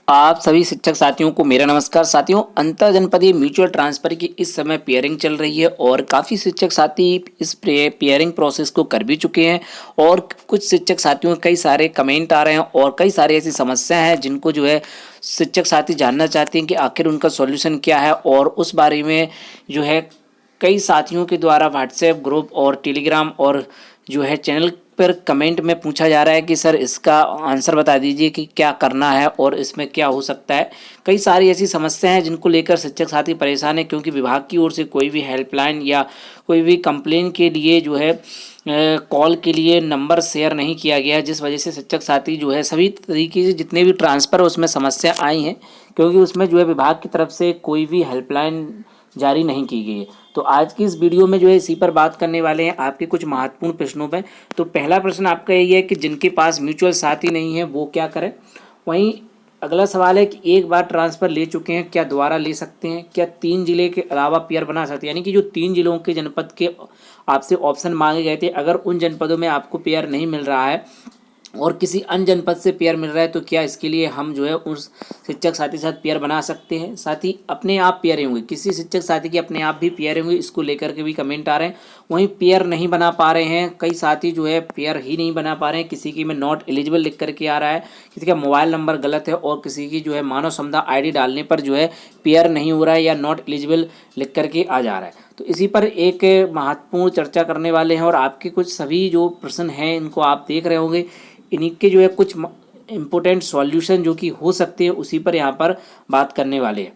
आप सभी शिक्षक साथियों को मेरा नमस्कार। साथियों, अंतर जनपदीय म्यूचुअल ट्रांसफर की इस समय पेयरिंग चल रही है और काफ़ी शिक्षक साथी इस पेयरिंग प्रोसेस को कर भी चुके हैं और कुछ शिक्षक साथियों के कई सारे कमेंट आ रहे हैं और कई सारी ऐसी समस्या हैं जिनको जो है शिक्षक साथी जानना चाहते हैं कि आखिर उनका सॉल्यूशन क्या है। और उस बारे में जो है कई साथियों के द्वारा व्हाट्सएप ग्रुप और टेलीग्राम और जो है चैनल पर कमेंट में पूछा जा रहा है कि सर इसका आंसर बता दीजिए कि क्या करना है और इसमें क्या हो सकता है। कई सारी ऐसी समस्याएं हैं जिनको लेकर शिक्षक साथी परेशान है, क्योंकि विभाग की ओर से कोई भी हेल्पलाइन या कोई भी कंप्लेन के लिए जो है कॉल के लिए नंबर शेयर नहीं किया गया है, जिस वजह से शिक्षक साथी जो है सभी तरीके से जितने भी ट्रांसफ़र उसमें समस्या आई हैं, क्योंकि उसमें जो है विभाग की तरफ से कोई भी हेल्पलाइन जारी नहीं की गई है। तो आज की इस वीडियो में जो है इसी पर बात करने वाले हैं, आपके कुछ महत्वपूर्ण प्रश्नों पर। तो पहला प्रश्न आपका यही है कि जिनके पास म्यूचुअल साथी नहीं है वो क्या करें। वहीं अगला सवाल है कि एक बार ट्रांसफ़र ले चुके हैं क्या दोबारा ले सकते हैं, क्या 3 जिले के अलावा पेयर बना सकते हैं, यानी कि जो 3 जिलों के जनपद के आपसे ऑप्शन मांगे गए थे, अगर उन जनपदों में आपको पेयर नहीं मिल रहा है और किसी अन्य जनपद से पेयर मिल रहा है तो क्या इसके लिए हम जो है उस शिक्षक साथी के साथ पेयर बना सकते हैं। साथ ही अपने आप पेयर होंगे, किसी शिक्षक साथी के अपने आप भी पेयर होंगे, इसको लेकर के भी कमेंट आ रहे हैं। वहीं पेयर नहीं बना पा रहे हैं, कई साथी जो है पेयर ही नहीं बना पा रहे हैं, किसी की में नॉट एलिजिबल लिख करके आ रहा है, किसी का मोबाइल नंबर गलत है और किसी की जो है मानव क्षमता ID डालने पर जो है पेयर नहीं हो रहा है या नॉट एलिजिबल लिख करके आ जा रहा है। तो इसी पर एक महत्वपूर्ण चर्चा करने वाले हैं और आपके कुछ सभी जो प्रश्न हैं इनको आप देख रहे होंगे, इन्हीं के जो है कुछ इम्पोर्टेंट सॉल्यूशन जो कि हो सकते हैं उसी पर यहाँ पर बात करने वाले हैं।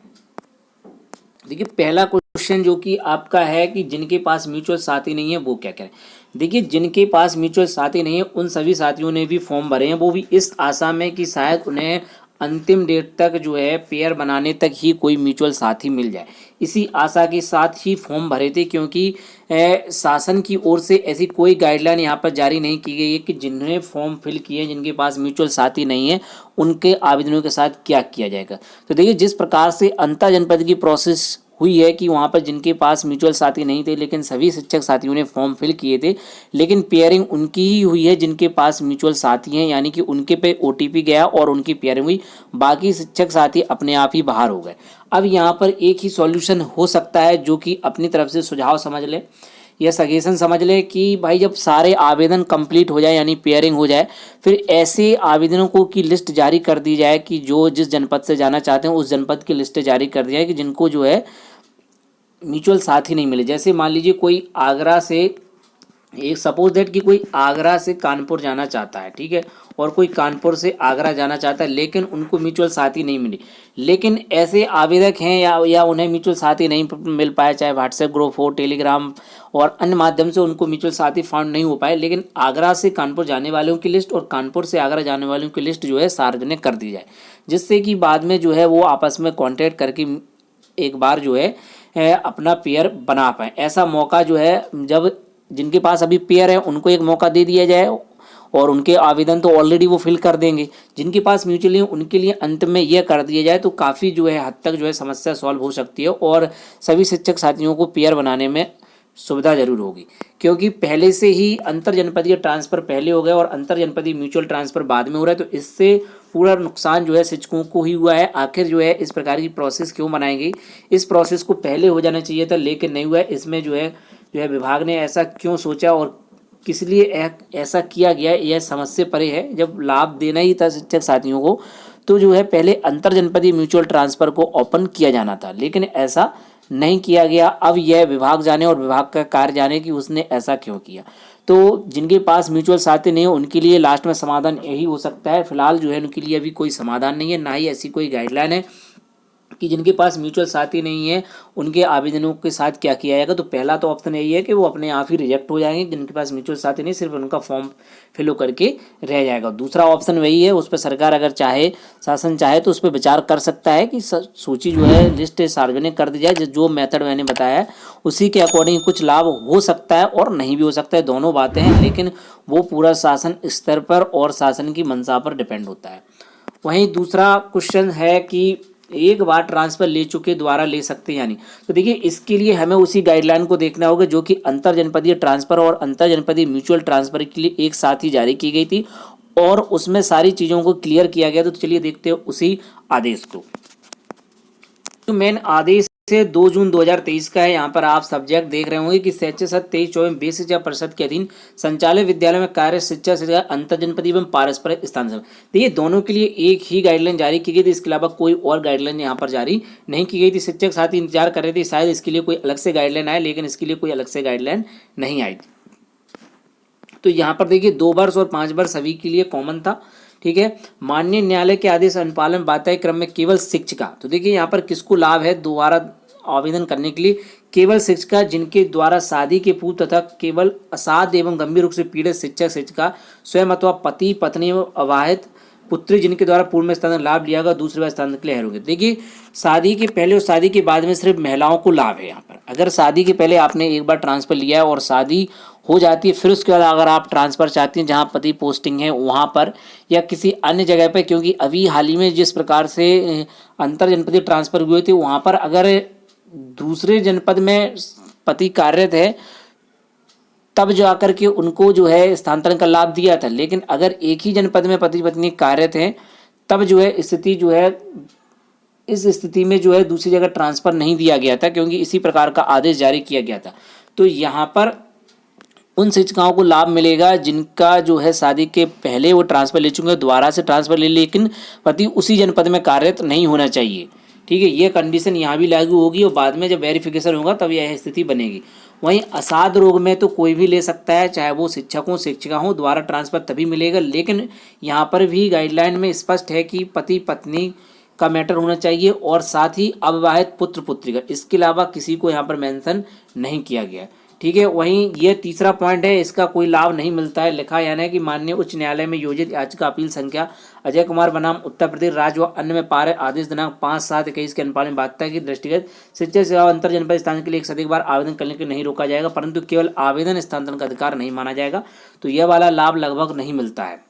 देखिए, पहला क्वेश्चन जो कि आपका है कि जिनके पास म्यूचुअल साथी नहीं है वो क्या करें। देखिए, जिनके पास म्यूचुअल साथी नहीं है उन सभी साथियों ने भी फॉर्म भरे हैं, वो भी इस आशा में कि शायद उन्हें अंतिम डेट तक जो है पेयर बनाने तक ही कोई म्यूचुअल साथी मिल जाए। इसी आशा के साथ ही फॉर्म भरे थे, क्योंकि शासन की ओर से ऐसी कोई गाइडलाइन यहाँ पर जारी नहीं की गई है कि जिन्होंने फॉर्म फिल किए जिनके पास म्यूचुअल साथी नहीं है उनके आवेदनों के साथ क्या किया जाएगा। तो देखिए, जिस प्रकार से अंतर जनपद की प्रोसेस हुई है कि वहाँ पर जिनके पास म्यूचुअल साथी नहीं थे लेकिन सभी शिक्षक साथियों ने फॉर्म फिल किए थे, लेकिन पेयरिंग उनकी ही हुई है जिनके पास म्यूचुअल साथी हैं, यानी कि उनके पे OTP गया और उनकी पेयरिंग हुई, बाकी शिक्षक साथी अपने आप ही बाहर हो गए। अब यहाँ पर एक ही सॉल्यूशन हो सकता है जो कि अपनी तरफ से सुझाव समझ ले या सजेशन समझ ले कि भाई जब सारे आवेदन कंप्लीट हो जाए यानी पेयरिंग हो जाए, फिर ऐसे आवेदनों को की लिस्ट जारी कर दी जाए कि जो जिस जनपद से जाना चाहते हैं उस जनपद की लिस्ट जारी कर दी जाए कि जिनको जो है म्यूचुअल साथी नहीं मिले। जैसे मान लीजिए कोई आगरा से, एक सपोज दैट कि कोई आगरा से कानपुर जाना चाहता है, ठीक है, और कोई कानपुर से आगरा जाना चाहता है लेकिन उनको म्यूचुअल साथी नहीं मिली, लेकिन ऐसे आवेदक हैं या उन्हें म्यूचुअल साथी नहीं मिल पाए, चाहे व्हाट्सएप ग्रुप हो, टेलीग्राम और अन्य माध्यम से उनको म्यूचुअल साथी फाउंड नहीं हो पाए, लेकिन आगरा से कानपुर जाने वालों की लिस्ट और कानपुर से आगरा जाने वालों की लिस्ट जो है सार्वजनिक कर दी जाए, जिससे कि बाद में जो है वो आपस में कॉन्टैक्ट करके एक बार जो है अपना पेयर बना पाए। ऐसा मौका जो है जब जिनके पास अभी पेयर है उनको एक मौका दे दिया जाए और उनके आवेदन तो ऑलरेडी वो फिल कर देंगे, जिनके पास म्यूचुअली उनके लिए अंत में यह कर दिया जाए तो काफ़ी जो है हद तक जो है समस्या सॉल्व हो सकती है और सभी शिक्षक साथियों को पेयर बनाने में सुविधा जरूर होगी। क्योंकि पहले से ही अंतर जनपदीय ट्रांसफ़र पहले हो गए और अंतर जनपदीय म्यूचुअल ट्रांसफ़र बाद में हो रहा है, तो इससे पूरा नुकसान जो है शिक्षकों को ही हुआ है। आखिर जो है इस प्रकार की प्रोसेस क्यों बनाई गई, इस प्रोसेस को पहले हो जाना चाहिए था लेकिन नहीं हुआ है। इसमें जो है विभाग ने ऐसा क्यों सोचा और किस लिए ऐसा किया गया, यह समझ से परे है। जब लाभ देना ही था शिक्षक साथियों को तो जो है पहले अंतर जनपदीय म्यूचुअल ट्रांसफ़र को ओपन किया जाना था, लेकिन ऐसा नहीं किया गया। अब यह विभाग जाने और विभाग का कार्य जाने कि उसने ऐसा क्यों किया। तो जिनके पास म्यूचुअल साथी नहीं है उनके लिए लास्ट में समाधान यही हो सकता है। फिलहाल जो है उनके लिए अभी कोई समाधान नहीं है, ना ही ऐसी कोई गाइडलाइन है कि जिनके पास म्यूचुअल साथी नहीं है उनके आवेदनों के साथ क्या किया जाएगा। तो पहला तो ऑप्शन यही है कि वो अपने आप ही रिजेक्ट हो जाएंगे, जिनके पास म्यूचुअल साथी नहीं, सिर्फ उनका फॉर्म फिल करके रह जाएगा। दूसरा ऑप्शन वही है, उस पर सरकार अगर चाहे, शासन चाहे तो उस पर विचार कर सकता है कि सूची जो है लिस्ट सार्वजनिक कर दी जाए। जो मेथड मैंने बताया है उसी के अकॉर्डिंग कुछ लाभ हो सकता है और नहीं भी हो सकता है, दोनों बातें हैं, लेकिन वो पूरा शासन स्तर पर और शासन की मंशा पर डिपेंड होता है। वहीं दूसरा क्वेश्चन है कि एक बार ट्रांसफ़र ले चुके दोबारा ले सकते हैं यानी, तो देखिए इसके लिए हमें उसी गाइडलाइन को देखना होगा जो कि अंतर जनपदीय ट्रांसफ़र और अंतर जनपदीय म्यूचुअल ट्रांसफ़र के लिए एक साथ ही जारी की गई थी और उसमें सारी चीज़ों को क्लियर किया गया। तो चलिए देखते हैं उसी आदेश को। तो मेन आदेश से 2 जून 2023 का है। यहाँ पर आप सब्जेक्ट देख रहे होंगे कि शैक्षिक सत्र 23-24 में 20 शिक्षा परिषद के अधीन संचालित विद्यालय में कार्य शिक्षा से अंतर जनपदीय एवं पारस्परिक स्थानांतरण। देखिए दोनों के लिए एक ही गाइडलाइन जारी की गई थी, इसके अलावा कोई और गाइडलाइन यहाँ पर जारी नहीं की गई थी। शिक्षक साथी इंतजार कर रहे थे शायद इसके लिए कोई अलग से गाइडलाइन आए, लेकिन इसके लिए कोई अलग से गाइडलाइन नहीं आई थी। तो यहाँ पर देखिए 2 वर्ष और 5 वर्ष सभी के लिए कॉमन था। ठीक है, माननीय न्यायालय के आदेश अनुपालन बाध्यता क्रम में केवल शिक्षिका। तो देखिए यहाँ पर किसको लाभ है दोबारा आवेदन करने के लिए? केवल शिक्षिका जिनके द्वारा शादी के पूर्व तथा केवल असाध्य एवं गंभीर रूप से पीड़ित शिक्षक शिक्षिका स्वयं अथवा पति पत्नी एवं अविवाहित पुत्री जिनके द्वारा पूर्व में स्थानांतरण लाभ लिया गया दूसरे बार स्थानांतरण के लिए होंगे। देखिए शादी के पहले और शादी के बाद में सिर्फ महिलाओं को लाभ है। यहाँ पर अगर शादी के पहले आपने एक बार ट्रांसफर लिया है और शादी हो जाती है, फिर उसके बाद अगर आप ट्रांसफ़र चाहती हैं जहाँ पति पोस्टिंग है वहाँ पर या किसी अन्य जगह पर, क्योंकि अभी हाल ही में जिस प्रकार से अंतर जनपदीय ट्रांसफ़र हुए थे वहाँ पर अगर दूसरे जनपद में पति कार्यरत है तब जो आकर के उनको जो है स्थानांतरण का लाभ दिया था, लेकिन अगर एक ही जनपद में पति पत्नी कार्यरत हैं तब जो है स्थिति जो है इस स्थिति में जो है दूसरी जगह ट्रांसफ़र नहीं दिया गया था, क्योंकि इसी प्रकार का आदेश जारी किया गया था। तो यहाँ पर उन शिक्षिकाओं को लाभ मिलेगा जिनका जो है शादी के पहले वो ट्रांसफ़र ले चुके हैं, दोबारा से ट्रांसफ़र ले, लेकिन पति उसी जनपद में कार्यरत नहीं होना चाहिए। ठीक है, ये कंडीशन यहाँ भी लागू होगी और बाद में जब वेरिफिकेशन होगा तब यह स्थिति बनेगी। वहीं असाध रोग में तो कोई भी ले सकता है, चाहे वो शिक्षक हो शिक्षिका हो, दोबारा ट्रांसफ़र तभी मिलेगा। लेकिन यहाँ पर भी गाइडलाइन में स्पष्ट है कि पति पत्नी का मैटर होना चाहिए और साथ ही अविवाहित पुत्र पुत्री का, इसके अलावा किसी को यहाँ पर मेंशन नहीं किया गया। ठीक है, वहीं ये तीसरा पॉइंट है, इसका कोई लाभ नहीं मिलता है। लिखा यानी कि माननीय उच्च न्यायालय में योजित याचिका अपील संख्या अजय कुमार बनाम उत्तर प्रदेश राज्य व अन्य में पारे आदेश दिनांक 5/7/21 के अनुपालन बाध्यता की दृष्टिगत शिक्षा सेवा अंतर जनपद स्थानांतरण के लिए एक से अधिक बार आवेदन करने के नहीं रोका जाएगा, परंतु केवल आवेदन स्थानांतरण का अधिकार नहीं माना जाएगा। तो यह वाला लाभ लगभग नहीं मिलता है।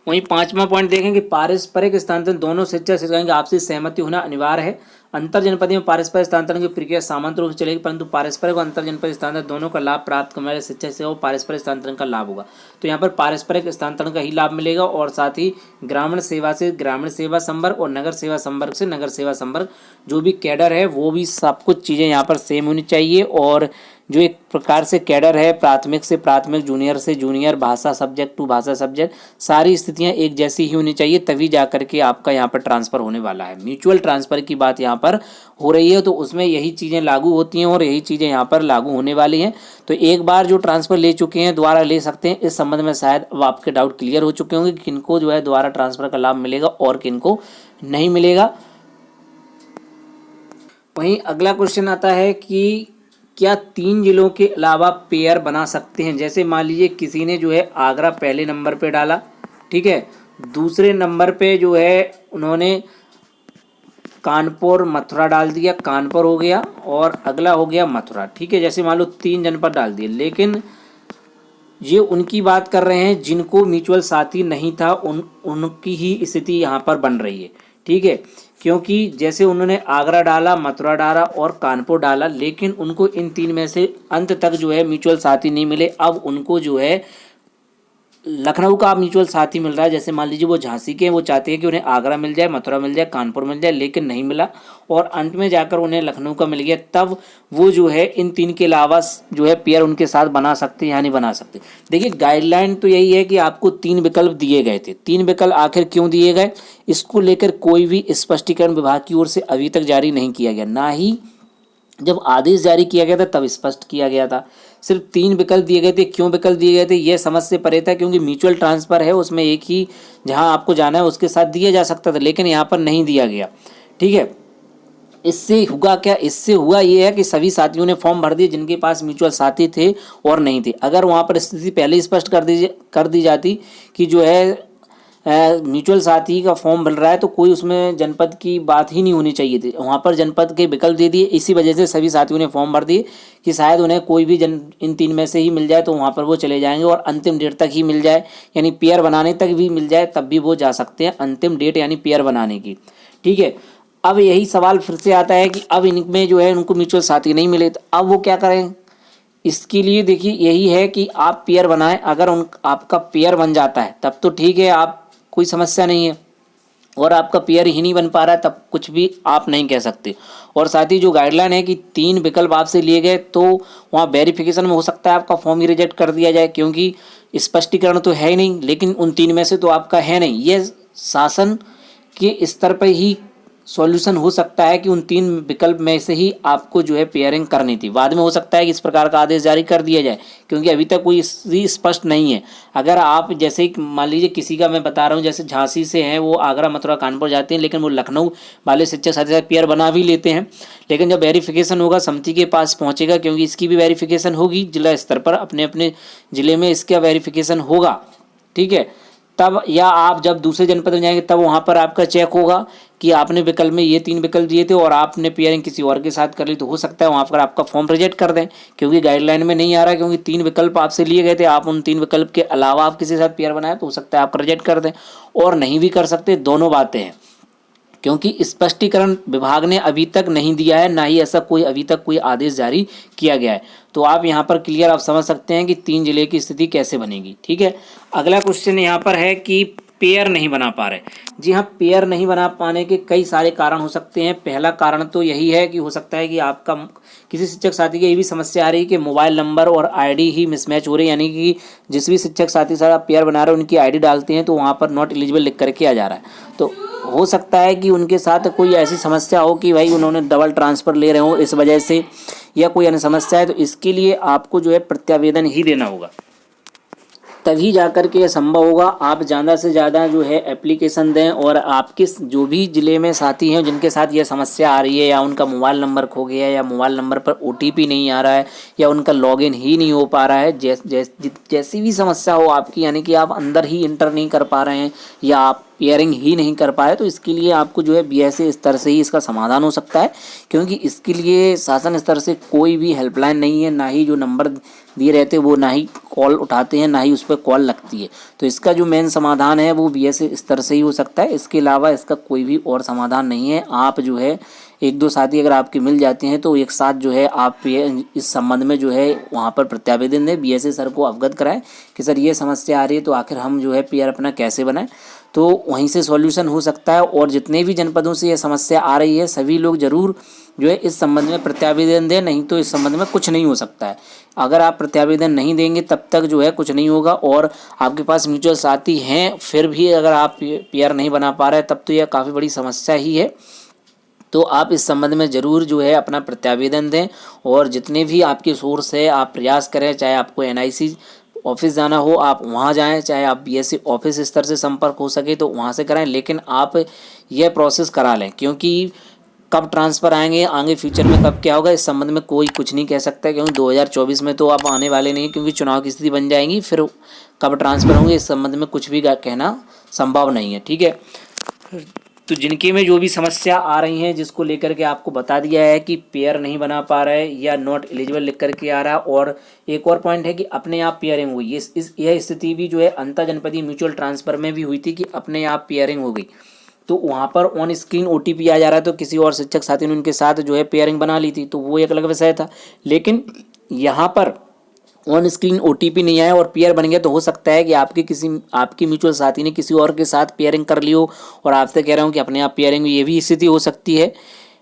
वहीं 5वां पॉइंट देखें कि पारस्परिक स्थानांतरण दोनों शिक्षक शिक्षिकाओं की आपसी सहमति होना अनिवार्य है। अंतर जनपदीय में पारस्परिक स्थानांतरण की प्रक्रिया सामान्य रूप से चलेगी, परंतु पारस्परिक और अंतर जनपदीय स्थानांतरण दोनों का लाभ प्राप्त करने वाले शिक्षक से पारस्परिक स्थानांतरण का लाभ होगा। तो यहाँ पर पारस्परिक स्थानांतरण का ही लाभ मिलेगा और साथ ही ग्रामीण सेवा से ग्रामीण सेवा संवर्ग और नगर सेवा संवर्ग से नगर सेवा संवर्ग जो भी कैडर है वो भी सब कुछ चीज़ें यहाँ पर सेम होनी चाहिए। और जो एक प्रकार से कैडर है प्राथमिक से प्राथमिक, जूनियर से जूनियर, भाषा सब्जेक्ट टू भाषा सब्जेक्ट, सारी स्थितियां एक जैसी ही होनी चाहिए, तभी जा करके आपका यहाँ पर ट्रांसफ़र होने वाला है। म्यूचुअल ट्रांसफ़र की बात यहाँ पर हो रही है, तो उसमें यही चीज़ें लागू होती हैं और यही चीज़ें यहाँ पर लागू होने वाली हैं। तो एक बार जो ट्रांसफ़र ले चुके हैं दोबारा ले सकते हैं। इस संबंध में शायद अब आपके डाउट क्लियर हो चुके होंगे कि किनको जो है दोबारा ट्रांसफ़र का लाभ मिलेगा और किनको नहीं मिलेगा। वहीं अगला क्वेश्चन आता है कि क्या 3 जिलों के अलावा पेयर बना सकते हैं? जैसे मान लीजिए किसी ने जो है आगरा पहले नंबर पे डाला, ठीक है, दूसरे नंबर पे जो है उन्होंने कानपुर मथुरा डाल दिया, कानपुर हो गया और अगला हो गया मथुरा। ठीक है, जैसे मान लो 3 जनपद डाल दिए, लेकिन ये उनकी बात कर रहे हैं जिनको म्यूचुअल साथी नहीं था, उनकी ही स्थिति यहाँ पर बन रही है। ठीक है, क्योंकि जैसे उन्होंने आगरा डाला, मथुरा डाला और कानपुर डाला, लेकिन उनको इन 3 में से अंत तक जो है म्यूचुअल साथी नहीं मिले। अब उनको जो है लखनऊ का म्यूचुअल साथी मिल रहा है। जैसे मान लीजिए वो झांसी के हैं, वो चाहते हैं कि उन्हें आगरा मिल जाए, मथुरा मिल जाए, कानपुर मिल जाए, लेकिन नहीं मिला और अंत में जाकर उन्हें लखनऊ का मिल गया। तब वो जो है इन 3 के अलावा जो है पेयर उनके साथ बना सकते हैं या नहीं बना सकते। देखिए गाइडलाइन तो यही है कि आपको 3 विकल्प दिए गए थे। 3 विकल्प आखिर क्यों दिए गए, इसको लेकर कोई भी स्पष्टीकरण विभाग की ओर से अभी तक जारी नहीं किया गया। ना ही जब आदेश जारी किया गया था तब स्पष्ट किया गया था। सिर्फ 3 विकल्प दिए गए थे। क्यों विकल्प दिए गए थे यह समझ से परे था, क्योंकि म्यूचुअल ट्रांसफ़र है उसमें एक ही जहां आपको जाना है उसके साथ दिया जा सकता था, लेकिन यहाँ पर नहीं दिया गया। ठीक है, इससे हुआ क्या, इससे हुआ ये है कि सभी साथियों ने फॉर्म भर दिए जिनके पास म्यूचुअल साथी थे और नहीं थे। अगर वहाँ पर स्थिति पहले ही स्पष्ट कर दी जाती कि जो है म्यूचुअल साथी का फॉर्म भर रहा है तो कोई उसमें जनपद की बात ही नहीं होनी चाहिए थी। वहाँ पर जनपद के विकल्प दे दिए, इसी वजह से सभी साथियों ने फॉर्म भर दिए कि शायद उन्हें कोई भी इन 3 में से ही मिल जाए तो वहाँ पर वो चले जाएंगे और अंतिम डेट तक ही मिल जाए, यानी पेयर बनाने तक भी मिल जाए तब भी वो जा सकते हैं, अंतिम डेट यानी पेयर बनाने की। ठीक है, अब यही सवाल फिर से आता है कि अब इनमें जो है उनको म्यूचुअल साथी नहीं मिले तो अब वो क्या करें। इसके लिए देखिए यही है कि आप पेयर बनाएं। अगर उन आपका पेयर बन जाता है तब तो ठीक है, आप कोई समस्या नहीं है, और आपका पेयर ही नहीं बन पा रहा है तब कुछ भी आप नहीं कह सकते। और साथ ही जो गाइडलाइन है कि 3 विकल्प आपसे लिए गए, तो वहाँ वेरिफिकेशन में हो सकता है आपका फॉर्म ही रिजेक्ट कर दिया जाए, क्योंकि स्पष्टीकरण तो है ही नहीं, लेकिन उन 3 में से तो आपका है नहीं। ये शासन के स्तर पर ही सॉल्यूशन हो सकता है कि उन 3 विकल्प में से ही आपको जो है पेयरिंग करनी थी। बाद में हो सकता है कि इस प्रकार का आदेश जारी कर दिया जाए, क्योंकि अभी तक कोई स्पष्ट नहीं है। अगर आप जैसे मान लीजिए किसी का मैं बता रहा हूँ, जैसे झांसी से हैं, वो आगरा मथुरा कानपुर जाते हैं, लेकिन वो लखनऊ वाले शिक्षक साथी साथ पेयर बना भी लेते हैं, लेकिन जब वेरिफिकेशन होगा समिति के पास पहुँचेगा, क्योंकि इसकी भी वेरिफिकेशन होगी जिला स्तर पर, अपने अपने ज़िले में इसका वेरिफिकेशन होगा, ठीक है। तब या आप जब दूसरे जनपद में जाएंगे तब वहाँ पर आपका चेक होगा कि आपने विकल्प में ये 3 विकल्प दिए थे और आपने पेयरिंग किसी और के साथ कर ली, तो हो सकता है वहाँ पर आपका फॉर्म रिजेक्ट कर दें, क्योंकि गाइडलाइन में नहीं आ रहा है, क्योंकि 3 विकल्प आपसे लिए गए थे, आप उन 3 विकल्प के अलावा आप किसी के साथ पेयर बनाए तो हो सकता है आप रिजेक्ट कर दें, और नहीं भी कर सकते। दोनों बातें हैं, क्योंकि स्पष्टीकरण विभाग ने अभी तक नहीं दिया है, ना ही ऐसा कोई अभी तक कोई आदेश जारी किया गया है। तो आप यहाँ पर क्लियर आप समझ सकते हैं कि 3 जिले की स्थिति कैसे बनेगी, ठीक है। अगला क्वेश्चन यहाँ पर है कि पेयर नहीं बना पा रहे। जी हाँ, पेयर नहीं बना पाने के कई सारे कारण हो सकते हैं। पहला कारण तो यही है कि हो सकता है कि आपका किसी शिक्षक साथी की ये भी समस्या आ रही है कि मोबाइल नंबर और आईडी ही मिसमैच हो रही है, यानी कि जिस भी शिक्षक साथी साथ आप पेयर बना रहे हो उनकी आईडी डालते हैं तो वहाँ पर नॉट एलिजिबल लिख करके आ जा रहा है। तो हो सकता है कि उनके साथ कोई ऐसी समस्या हो कि भाई उन्होंने डबल ट्रांसफ़र ले रहे हो इस वजह से, या कोई अन्य समस्या है, तो इसके लिए आपको जो है प्रत्यावेदन ही देना होगा, तभी जाकर के ये संभव होगा। आप ज़्यादा से ज़्यादा जो है एप्लीकेशन दें, और आपके जो भी ज़िले में साथी हैं जिनके साथ ये समस्या आ रही है, या उनका मोबाइल नंबर खो गया है, या मोबाइल नंबर पर ओटीपी नहीं आ रहा है, या उनका लॉगिन ही नहीं हो पा रहा है, जैसी भी समस्या हो आपकी, यानी कि आप अंदर ही इंटर नहीं कर पा रहे हैं या आप पेयरिंग ही नहीं कर पाए, तो इसके लिए आपको जो है बीएसए स्तर से ही इसका समाधान हो सकता है, क्योंकि इसके लिए शासन स्तर से कोई भी हेल्पलाइन नहीं है, ना ही जो नंबर दिए रहते वो ना ही कॉल उठाते हैं, ना ही उस पर कॉल लगती है। तो इसका जो मेन समाधान है वो बीएसए स्तर से ही हो सकता है, इसके अलावा इसका कोई भी और समाधान नहीं है। आप जो है 1-2 साथी अगर आपके मिल जाते हैं तो एक साथ जो है आप इस संबंध में जो है वहाँ पर प्रत्यावेदन दें, बीएसए सर को अवगत कराएं कि सर ये समस्या आ रही है, तो आखिर हम जो है पेयर अपना कैसे बनाएं, तो वहीं से सॉल्यूशन हो सकता है। और जितने भी जनपदों से ये समस्या आ रही है सभी लोग ज़रूर जो है इस संबंध में प्रत्यावेदन दें, नहीं तो इस संबंध में कुछ नहीं हो सकता है। अगर आप प्रत्यावेदन नहीं देंगे तब तक जो है कुछ नहीं होगा, और आपके पास म्यूचुअल साथी हैं फिर भी अगर आप पेयर नहीं बना पा रहे तब तो यह काफ़ी बड़ी समस्या ही है। तो आप इस संबंध में ज़रूर जो है अपना प्रत्यावेदन दें, और जितने भी आपके सोर्स है आप प्रयास करें, चाहे आपको एनआईसी ऑफिस जाना हो आप वहाँ जाएं, चाहे आप बीएससी ऑफिस स्तर से संपर्क हो सके तो वहाँ से कराएं, लेकिन आप यह प्रोसेस करा लें, क्योंकि कब ट्रांसफ़र आएंगे आगे फ्यूचर में कब क्या होगा इस संबंध में कोई कुछ नहीं कह सकता, क्योंकि 2024 में तो आप आने वाले नहीं, क्योंकि चुनाव की स्थिति बन जाएंगी, फिर कब ट्रांसफ़र होंगे इस संबंध में कुछ भी कहना संभव नहीं है, ठीक है। तो जिनके में जो भी समस्या आ रही है जिसको लेकर के आपको बता दिया है कि पेयर नहीं बना पा रहा है या नॉट एलिजिबल लिख करके आ रहा है, और एक और पॉइंट है कि अपने आप पेयरिंग हुई, यह स्थिति भी जो है अंतर जनपदीय म्यूचुअल ट्रांसफ़र में भी हुई थी कि अपने आप पेयरिंग हो गई, तो वहाँ पर ऑन स्क्रीन ओटीपी आ जा रहा है, तो किसी और शिक्षक साथी ने उनके साथ जो है पेयरिंग बना ली थी, तो वो एक अलग विषय था। लेकिन यहाँ पर ऑन स्क्रीन ओटीपी नहीं आया और पेयर बन गया, तो हो सकता है कि आपकी म्यूचुअल साथी ने किसी और के साथ पेयरिंग कर ली हो, और आपसे कह रहा हूँ कि अपने आप पेयरिंग, ये भी स्थिति हो सकती है।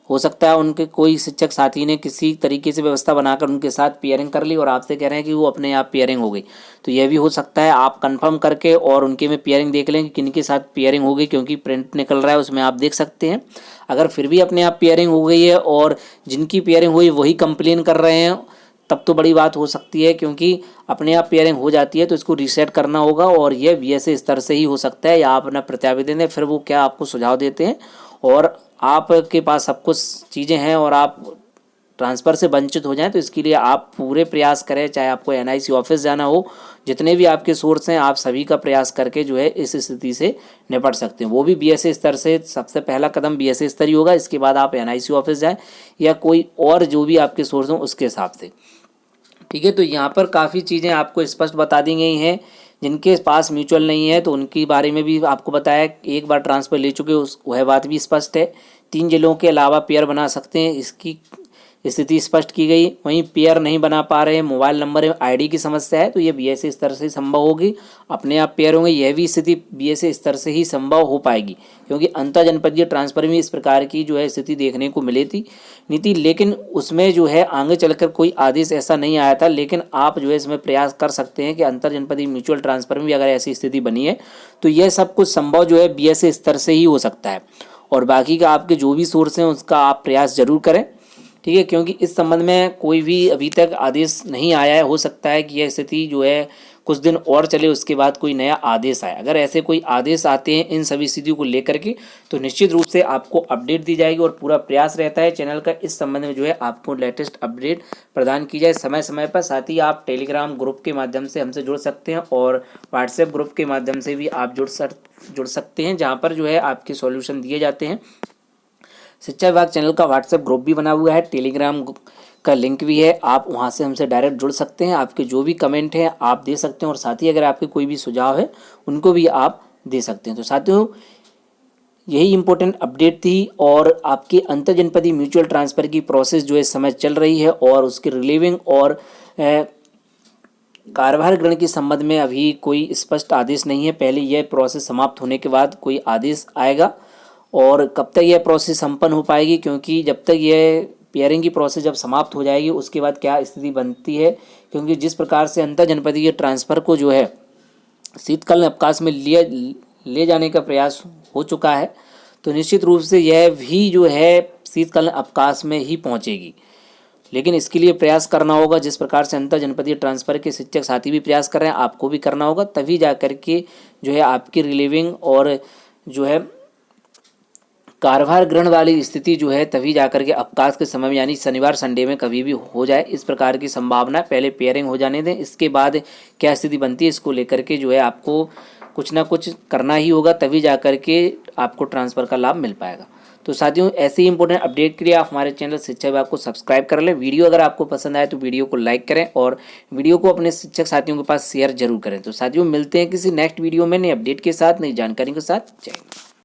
हो सकता है उनके कोई शिक्षक साथी ने किसी तरीके से व्यवस्था बनाकर उनके साथ पेयरिंग कर ली और आपसे कह रहे हैं कि वो अपने आप पेयरिंग हो गई, तो यह भी हो सकता है। आप कंफर्म करके और उनके में पेयरिंग देख लें कि किनके साथ पेयरिंग हो गई, क्योंकि प्रिंट निकल रहा है उसमें आप देख सकते हैं। अगर फिर भी अपने आप पेयरिंग हो गई है और जिनकी पेयरिंग हुई वही कंप्लेन कर रहे हैं, तब तो बड़ी बात हो सकती है, क्योंकि अपने आप पेयरिंग हो जाती है तो इसको रीसेट करना होगा, और यह बीएसए स्तर से ही हो सकता है, या आप अपना प्रत्यावेदन दें, फिर वो क्या आपको सुझाव देते हैं, और आपके पास सब कुछ चीज़ें हैं और आप ट्रांसफ़र से वंचित हो जाएं, तो इसके लिए आप पूरे प्रयास करें, चाहे आपको एनआईसी ऑफिस जाना हो, जितने भी आपके सोर्स हैं आप सभी का प्रयास करके जो है इस स्थिति से निपट सकते हैं। वो भी बीएसए स्तर से सबसे पहला कदम बीएसए स्तर ही होगा, इसके बाद आप एनआईसी ऑफिस जाएँ या कोई और जो भी आपके सोर्स हों उसके हिसाब से, ठीक है। तो यहाँ पर काफ़ी चीज़ें आपको स्पष्ट बता दी गई हैं। जिनके पास म्यूचुअल नहीं है तो उनके बारे में भी आपको बताया, एक बार ट्रांसफ़र ले चुके वह बात भी स्पष्ट है। 3 जिलों के अलावा पेयर बना सकते हैं, इसकी स्थिति स्पष्ट की गई। वहीं पेयर नहीं बना पा रहे हैं, मोबाइल नंबर एवं आईडी की समस्या है, तो ये बीएसए स्तर से संभव होगी। अपने आप पेयर होंगे, यह भी स्थिति बीएसए स्तर से ही संभव हो पाएगी, क्योंकि अंतर जनपदीय ट्रांसफर में इस प्रकार की जो है स्थिति देखने को मिली थी नीति, लेकिन उसमें जो है आगे चलकर कोई आदेश ऐसा नहीं आया था। लेकिन आप जो है इसमें प्रयास कर सकते हैं कि अंतर जनपदीय म्यूचुअल ट्रांसफर में भी अगर ऐसी स्थिति बनी है तो यह सब कुछ संभव जो है बीएसए स्तर से ही हो सकता है। और बाकी का आपके जो भी सोर्स हैं उसका आप प्रयास जरूर करें, ठीक है, क्योंकि इस संबंध में कोई भी अभी तक आदेश नहीं आया है। हो सकता है कि यह स्थिति जो है कुछ दिन और चले, उसके बाद कोई नया आदेश आए। अगर ऐसे कोई आदेश आते हैं इन सभी स्थितियों को लेकर के तो निश्चित रूप से आपको अपडेट दी जाएगी और पूरा प्रयास रहता है चैनल का इस संबंध में जो है आपको लेटेस्ट अपडेट प्रदान की जाए समय समय पर। साथ ही आप टेलीग्राम ग्रुप के माध्यम से हमसे जुड़ सकते हैं और व्हाट्सएप ग्रुप के माध्यम से भी आप जुड़ सकते हैं, जहाँ पर जो है आपके सॉल्यूशन दिए जाते हैं। शिक्षा विभाग चैनल का व्हाट्सएप ग्रुप भी बना हुआ है, टेलीग्राम का लिंक भी है, आप वहां से हमसे डायरेक्ट जुड़ सकते हैं। आपके जो भी कमेंट हैं आप दे सकते हैं और साथ ही अगर आपके कोई भी सुझाव है उनको भी आप दे सकते हैं। तो साथियों यही इम्पोर्टेंट अपडेट थी और आपके अंतर जनपदीय म्यूचुअल ट्रांसफ़र की प्रोसेस जो है इस समय चल रही है और उसके रिलीविंग और कार्यभार ग्रहण के संबंध में अभी कोई स्पष्ट आदेश नहीं है। पहले यह प्रोसेस समाप्त होने के बाद कोई आदेश आएगा और कब तक यह प्रोसेस संपन्न हो पाएगी, क्योंकि जब तक यह पेयरिंग की प्रोसेस जब समाप्त हो जाएगी उसके बाद क्या स्थिति बनती है, क्योंकि जिस प्रकार से अंतर जनपदीय ट्रांसफ़र को जो है शीतकालीन अवकाश में ले जाने का प्रयास हो चुका है, तो निश्चित रूप से यह भी जो है शीतकालीन अवकाश में ही पहुंचेगी। लेकिन इसके लिए प्रयास करना होगा, जिस प्रकार से अंतर जनपदीय ट्रांसफ़र के शिक्षक साथी भी प्रयास कर रहे हैं, आपको भी करना होगा, तभी जा कर के जो है आपकी रिलीविंग और जो है कार्यभार ग्रहण वाली स्थिति जो है तभी जाकर के अवकाश के समय में यानी शनिवार संडे में कभी भी हो जाए, इस प्रकार की संभावना। पहले पेयरिंग हो जाने दें, इसके बाद क्या स्थिति बनती है इसको लेकर के जो है आपको कुछ ना कुछ करना ही होगा, तभी जाकर के आपको ट्रांसफ़र का लाभ मिल पाएगा। तो साथियों ऐसे ही इंपॉर्टेंट अपडेट के लिए आप हमारे चैनल शिक्षा विभाग को सब्सक्राइब कर लें। वीडियो अगर आपको पसंद आए तो वीडियो को लाइक करें और वीडियो को अपने शिक्षक साथियों के पास शेयर जरूर करें। तो साथियों मिलते हैं किसी नेक्स्ट वीडियो में नए अपडेट के साथ, नई जानकारी के साथ। जय हिंद।